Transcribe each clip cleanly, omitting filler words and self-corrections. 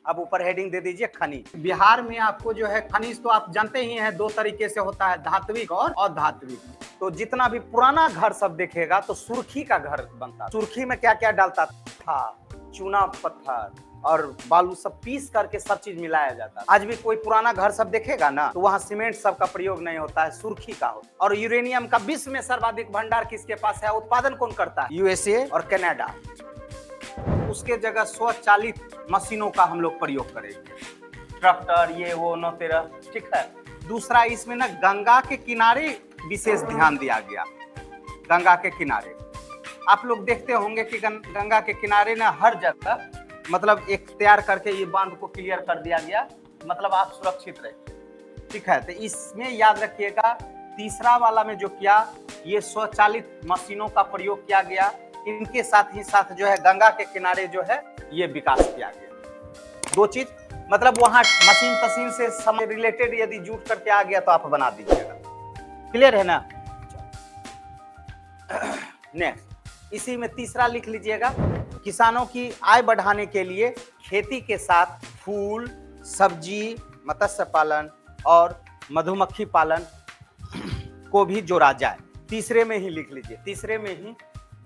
अब ऊपर हेडिंग दे दीजिए खनिज। बिहार में आपको जो है खनिज तो आप जानते ही हैं, दो तरीके से होता है, धात्विक और अधात्विक। तो जितना भी पुराना घर सब देखेगा तो सुर्खी का घर बनता। सुर्खी में क्या क्या डालता था? चूना पत्थर और बालू सब पीस करके सब चीज मिलाया जाता है। आज भी कोई पुराना घर सब देखेगा ना तो वहाँ सीमेंट सब का प्रयोग नहीं होता है, सुर्खी का होता है। और यूरेनियम का विश्व में सर्वाधिक भंडार किसके पास है? उत्पादन कौन करता है? यूएसए और कनाडा। उसके जगह स्वचालित मशीनों का हम लोग प्रयोग करेंगे, ट्रैक्टर ये वो नौ तेरह, ठीक है। दूसरा इसमें ना गंगा के किनारे विशेष ध्यान दिया गया। गंगा के किनारे आप लोग देखते होंगे कि गंगा के किनारे ना हर जगह मतलब एक तैयार करके ये बांध को क्लियर कर दिया गया, मतलब आप सुरक्षित रहे, ठीक है। तो इसमें याद रखिएगा, तीसरा वाला में जो किया, ये स्वचालित मशीनों का प्रयोग किया गया। इनके साथ ही साथ जो है गंगा के किनारे जो है ये विकास किया गया। दो चीज, मतलब वहां मशीन तशीन से समय रिलेटेड यदि जुट करके आ गया तो आप बना दीजिएगा, क्लियर है ना। नेक्स्ट, इसी में तीसरा लिख लीजिएगा, किसानों की आय बढ़ाने के लिए खेती के साथ फूल, सब्जी, मत्स्य पालन और मधुमक्खी पालन को भी जोड़ा जाए। तीसरे में ही लिख लीजिए, तीसरे में ही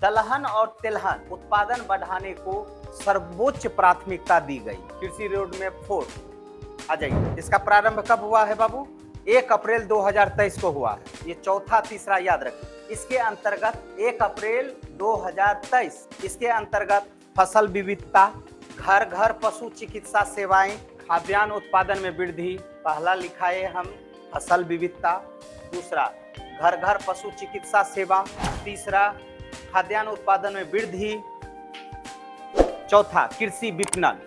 दलहन और तिलहन उत्पादन बढ़ाने को सर्वोच्च प्राथमिकता दी गई। कृषि रोड में 4 आ जाइए। इसका प्रारंभ कब हुआ है बाबू? 1 अप्रैल 2023 को हुआ है। ये चौथा तीसरा याद रखिए। इसके अंतर्गत 1 अप्रैल 2023, इसके अंतर्गत फसल विविधता, घर घर पशु चिकित्सा सेवाएं, खाद्यान्न उत्पादन में वृद्धि। पहला लिखा है हम फसल विविधता, दूसरा घर घर पशु चिकित्सा सेवा, तीसरा खाद्यान्न उत्पादन में वृद्धि, चौथा कृषि विपणन।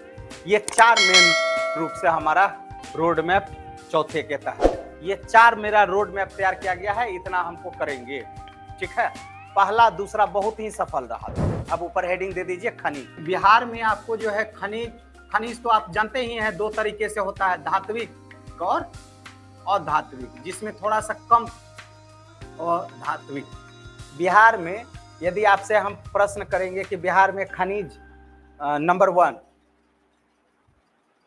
ये 4 मेन रूप से हमारा रोड मैप चौथे के तहत, ये 4 मेरा रोड मैप तैयार किया गया है। इतना हमको करेंगे, ठीक है। पहला दूसरा बहुत ही सफल रहा। अब ऊपर हेडिंग दे दीजिए खनिज। बिहार में आपको जो है खनिज तो आप जानते ही हैं, 2 तरीके से होता है, धात्विक और अधात्विक, जिसमें थोड़ा सा कम और धात्विक। बिहार में यदि आपसे हम प्रश्न करेंगे कि बिहार में खनिज नंबर 1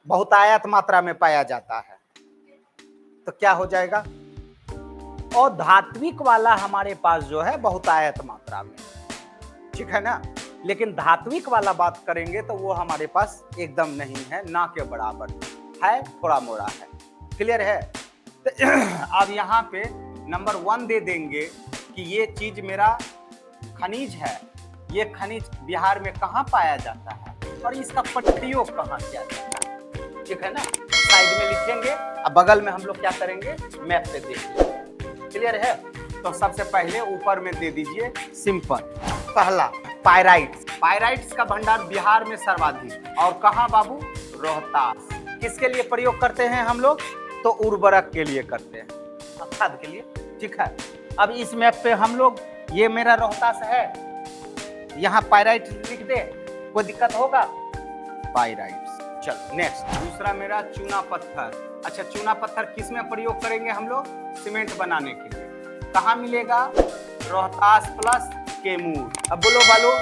बहुतायत मात्रा में पाया जाता है, तो क्या हो जाएगा? और धात्विक वाला हमारे पास जो है बहुतायत मात्रा में, ठीक है ना। लेकिन धात्विक वाला बात करेंगे तो वो हमारे पास एकदम नहीं है, ना के बराबर है, थोड़ा मोड़ा है, क्लियर है। तो अब यहाँ पे नंबर 1 दे देंगे कि ये चीज मेरा खनिज है। ये खनिज बिहार में कहाँ पाया जाता है और इसका प्रयोग कहाँ किया जाता है, ठीक है ना। साइड में लिखेंगे, अब बगल में हम लोग क्या करेंगे, मैप पे देखेंगे, क्लियर है। तो सबसे पहले ऊपर में दे दीजिए सिंपल। पहला पायराइट्स। पायराइट्स का भंडार बिहार में सर्वाधिक, और कहाँ बाबू? रोहतास। किसके लिए प्रयोग करते हैं हम लोग? तो उर्वरक के लिए करते हैं, खाद के लिए, ठीक है। अब इस मैप पे हम लोग, ये मेरा रोहतास है, यहाँ पायराइट लिख दे, कोई दिक्कत होगा? पायराइट्स। चलो नेक्स्ट, दूसरा मेरा चूना पत्थर। अच्छा, चूना पत्थर किस में प्रयोग करेंगे हम लोग? सीमेंट बनाने के लिए। कहाँ मिलेगा? रोहतास प्लस कैमूर। अब बोलो बालो,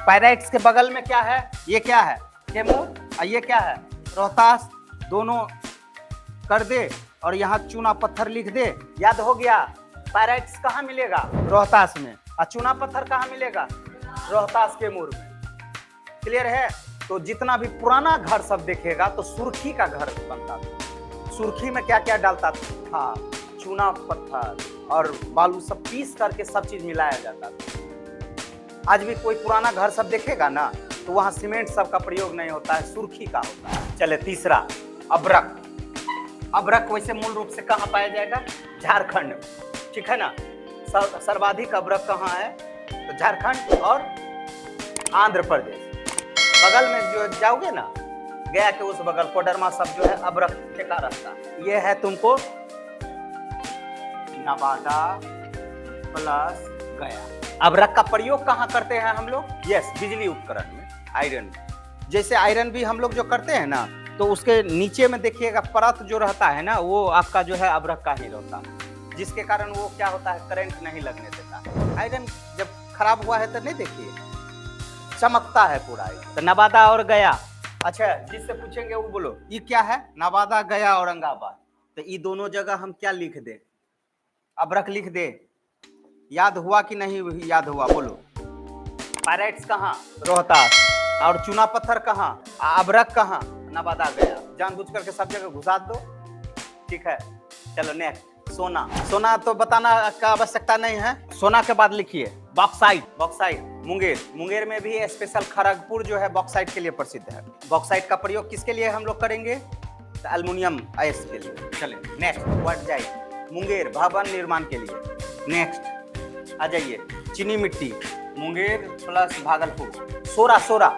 पायराइट्स के बगल में क्या है? ये क्या है? कैमूर। और ये क्या है? रोहतास। दोनों कर दे और यहाँ चूना पत्थर लिख दे, याद हो गया। पायराइट्स कहाँ मिलेगा? रोहतास में। और चूना पत्थर कहाँ मिलेगा? रोहतास कैमूर में, क्लियर है। तो जितना भी पुराना घर सब देखेगा तो सुर्खी का घर बनता था। सुर्खी में क्या क्या डालता था? चूना पत्थर और बालू सब पीस करके सब चीज मिलाया जाता था। आज भी कोई पुराना घर सब देखेगा ना तो वहाँ सीमेंट सब का प्रयोग नहीं होता है, सुर्खी का होता है। चले तीसरा, अब्रक। अब्रक वैसे मूल रूप से कहाँ पाया जाएगा? झारखंड, ठीक है ना। सर्वाधिक अब्रक कहाँ है? तो झारखंड और आंध्र प्रदेश। बगल में जो जाओगे ना, गया के उस बगल कोडरमा सब जो है अब्रक फेंका रहता है। ये है तुमको नवादा प्लस गया। अब्रक का प्रयोग कहाँ करते हैं हम लोग? यस, बिजली उपकरण में, आयरन। जैसे आयरन भी हम लोग जो करते हैं ना, तो उसके नीचे में देखिएगा परत जो रहता है ना, वो आपका जो है अब्रक का ही रहता है, जिसके कारण वो क्या होता है, करंट नहीं लगने देता। आयरन जब खराब हुआ है तो नहीं देखिए चमकता है पूरा। तो नवादा और गया अच्छा, जिससे पूछेंगे वो बोलो, ये क्या है? नवादा, गया, औरंगाबाद। तो ये दोनों जगह हम क्या लिख दे? अभ्रक लिख दे। याद हुआ कि नहीं याद हुआ? बोलो। पायरेट्स कहाँ? रोहतास। और चूना पत्थर कहाँ? अभ्रक कहाँ? नवादा, गया। जानबूझ करके सब जगह घुसा दो। ठीक है, चलो नेक्स्ट। सोना। सोना तो बताना का आवश्यकता नहीं है। सोना के बाद लिखिए बॉक्साइट। बॉक्साइट मुंगेर। मुंगेर में भी स्पेशल खड़गपुर जो है बॉक्साइट के लिए प्रसिद्ध है। बॉक्साइट का प्रयोग किसके लिए हम लोग करेंगे? तो एल्युमिनियम आयस के लिए। चले नेक्स्ट। क्वार्टजाइट मुंगेर भवन निर्माण के लिए। नेक्स्ट आ जाइए। चीनी मिट्टी मुंगेर प्लस भागलपुर। सोरा। सोरा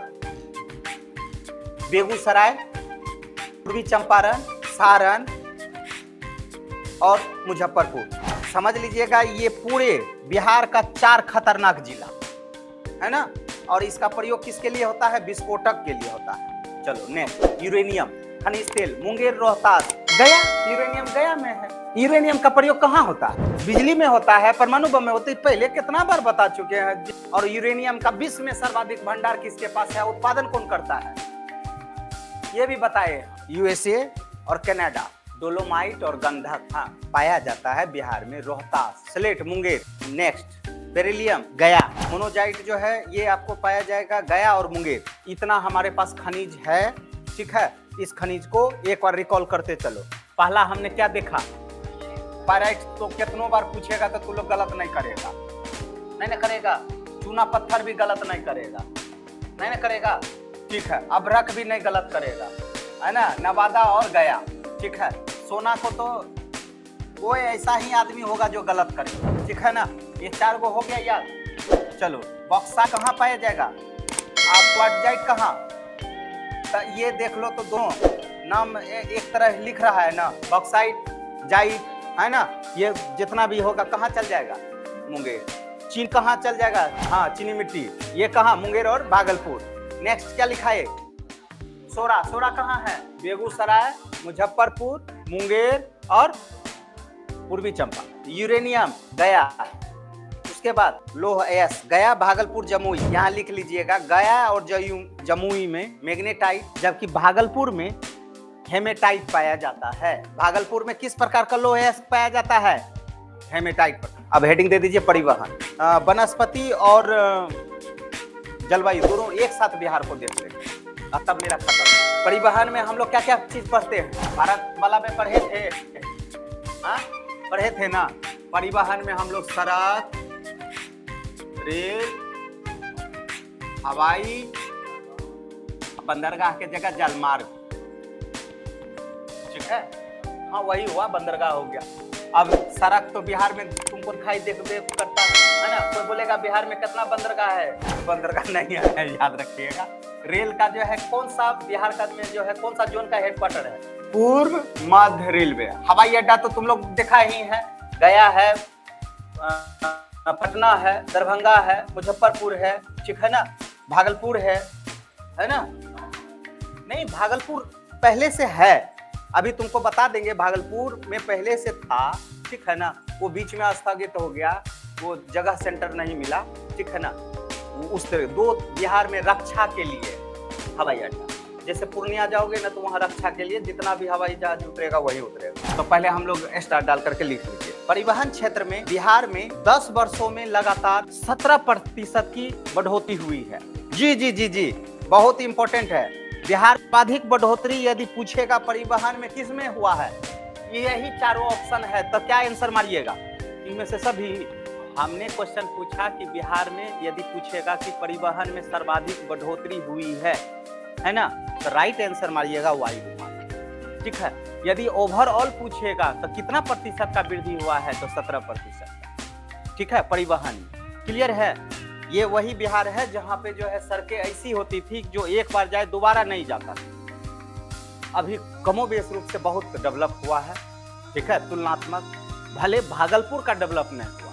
बेगूसराय, पूर्वी चंपारण, सारण और मुजफ्फरपुर। समझ लीजिएगा ये पूरे बिहार का 4 खतरनाक जिला है ना। और इसका प्रयोग किसके लिए होता है? विस्फोटक के लिए होता है। चलो नेक्स्ट। यूरेनियम खनिज तेल मुंगेर, रोहतास, गया। यूरेनियम गया में है। यूरेनियम का प्रयोग कहाँ होता है? बिजली में होता है, परमाणु बम में होता है। पहले कितना बार बता चुके हैं। और यूरेनियम का विश्व में सर्वाधिक भंडार किसके पास है? उत्पादन कौन करता है ये भी बताए। यूएसए और कनाडा। डोलोमाइट और गंधक हाँ पाया जाता है बिहार में, Rohtas. Slate Munger. Next. Beryllium गया। मोनोजाइट जो है ये आपको पाया जाएगा गया और मुंगेर। इतना हमारे पास खनिज है। ठीक है, इस खनिज को एक बार रिकॉल करते चलो। पहला हमने क्या देखा? पायराइट तो कितनों बार पूछेगा तो तू लोग गलत नहीं करेगा। नहीं ना करेगा। चूना पत्थर भी गलत नहीं करेगा। नहीं ना करेगा। ठीक है, अभ्रक भी नहीं गलत करेगा, है ना। नवादा और गया। ठीक है, सोना को तो कोई ऐसा ही आदमी होगा जो गलत करेगा। ठीक है ना, ये 4 गो हो गया याद। चलो बक्सा कहाँ पाया जाएगा? आप क्वार्टजाइट कहाँ? तो ये देख लो तो दो नाम एक तरह लिख रहा है ना, बॉक्साइट जाइट है ना। ये जितना भी होगा कहाँ चल जाएगा? मुंगेर। चीन कहाँ चल जाएगा? हाँ चीनी मिट्टी। ये कहाँ? मुंगेर और भागलपुर। नेक्स्ट क्या लिखा है? सोरा। सोरा कहाँ है? बेगूसराय, मुजफ्फरपुर, मुंगेर और पूर्वी चंपा। यूरेनियम गया। उसके बाद लोह एस गया, भागलपुर, जमुई। यहाँ लिख लीजिएगा गया और जमुई में मैग्नेटाइट, जबकि भागलपुर में हेमेटाइट पाया जाता है। भागलपुर में किस प्रकार का लोह एस पाया जाता है? हेमेटाइट पर। अब हेडिंग दे दीजिए परिवहन। वनस्पति और जलवायु दोनों एक साथ बिहार को देख लेंगे, तब मेरा खत्म। परिवहन में हम लोग क्या क्या चीज पढ़ते हैं? भारत वाला में पढ़े थे। हाँ पढ़े थे ना। परिवहन में हम लोग सड़क, रेल, हवाई, बंदरगाह के जगह जलमार्ग। ठीक है, हाँ वही हुआ, बंदरगाह हो गया। अब सड़क तो बिहार में तुमको दिखाई देख करता है ना। कोई बोलेगा बिहार में कितना बंदरगाह है? बंदरगाह नहीं है, याद रखिएगा। रेल का जो है कौन सा बिहार का में जो है कौन सा जोन का हेडक्वार्टर है? पूर्व मध्य रेलवे। हवाई अड्डा तो तुम लोग देखा ही है, गया है, पटना है, दरभंगा है, मुजफ्फरपुर है। ठीक है ना, भागलपुर है ना। नहीं भागलपुर पहले से है, अभी तुमको बता देंगे। भागलपुर में पहले से था। ठीक है ना, वो बीच में स्थगित हो गया, वो जगह सेंटर नहीं मिला। ठीक है ना, उस तरह 2 बिहार में रक्षा के लिए हवाई अड्डा। जैसे पूर्णिया जाओगे ना तो वहाँ रक्षा के लिए जितना भी हवाई जहाज उतरेगा वही उतरेगा। तो पहले हम लोग स्टार डाल करके लिख लीजिए। परिवहन क्षेत्र में बिहार में 10 वर्षों में लगातार 17% की बढ़ोतरी हुई है। जी जी जी जी, बहुत इंपॉर्टेंट है। बिहार अधिक बढ़ोतरी यदि पूछेगा परिवहन में किस में हुआ है? यही चारों ऑप्शन है, तो क्या आंसर मारिएगा? इनमें से सभी। हमने क्वेश्चन पूछा कि बिहार में यदि पूछेगा कि परिवहन में सर्वाधिक बढ़ोतरी हुई है ना, तो राइट आंसर मारिएगा वायु। ठीक है, यदि ओवरऑल पूछेगा तो कितना प्रतिशत का वृद्धि हुआ है, तो 17%। ठीक है, परिवहन क्लियर है। ये वही बिहार है जहाँ पे जो है सड़कें ऐसी होती थी जो एक बार जाए दोबारा नहीं जाता था। अभी कमोबेश रूप से बहुत डेवलप हुआ है। ठीक है, तुलनात्मक। भले भागलपुर का डेवलप नहीं हुआ,